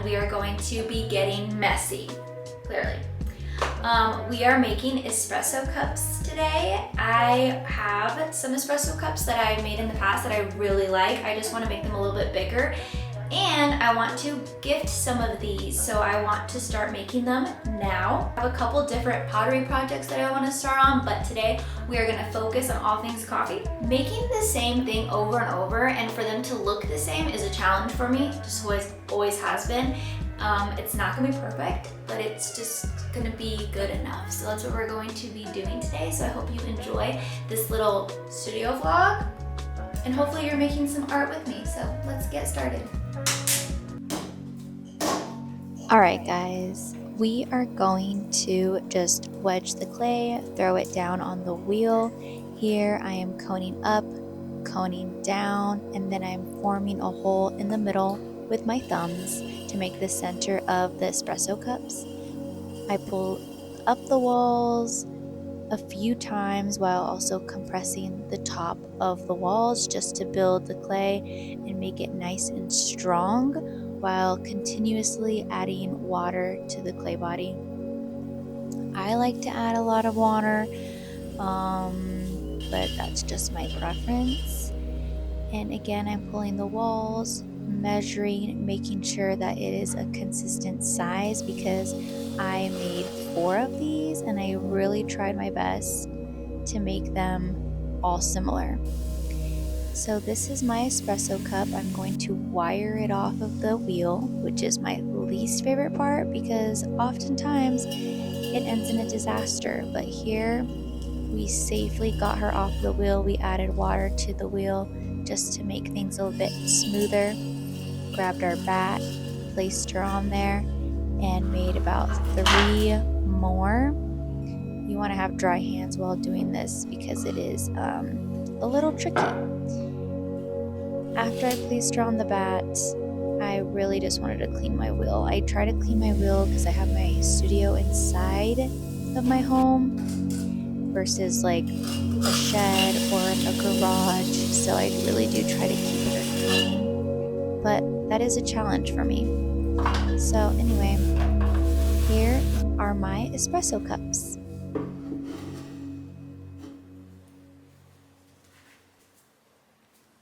and we are going to be getting messy, clearly. We are making espresso cups today. I have some espresso cups that I've made in the past that I really like. I just want to make them a little bit bigger. And I want to gift some of these, so I want to start making them now. I have a couple different pottery projects that I want to start on, but today we are going to focus on all things coffee. Making the same thing over and over and for them to look the same is a challenge for me, just always has been. It's not going to be perfect, but it's just going to be good enough. So that's what we're going to be doing today. So I hope you enjoy this little studio vlog, and hopefully you're making some art with me. So let's get started. Alright guys, we are going to just wedge the clay, throw it down on the wheel. Here I am coning up, coning down, and then I'm forming a hole in the middle with my thumbs to make the center of the espresso cups. I pull up the walls a few times while also compressing the top of the walls just to build the clay and make it nice and strong, while continuously adding water to the clay body. I like to add a lot of water, but that's just my preference. And again, I'm pulling the walls, measuring, making sure that it is a consistent size, because I made 4 of these and I really tried my best to make them all similar. So this is my espresso cup. I'm going to wire it off of the wheel, which is my least favorite part because oftentimes it ends in a disaster. But here we safely got her off the wheel. We added water to the wheel just to make things a little bit smoother. Grabbed our bat, placed her on there, and made about 3 more. You want to have dry hands while doing this because it is a little tricky. After I placed her on the bat, I really just wanted to clean my wheel. I try to clean my wheel because I have my studio inside of my home versus like a shed or a garage, so I really do try to keep it clean. But that is a challenge for me. So anyway, here are my espresso cups.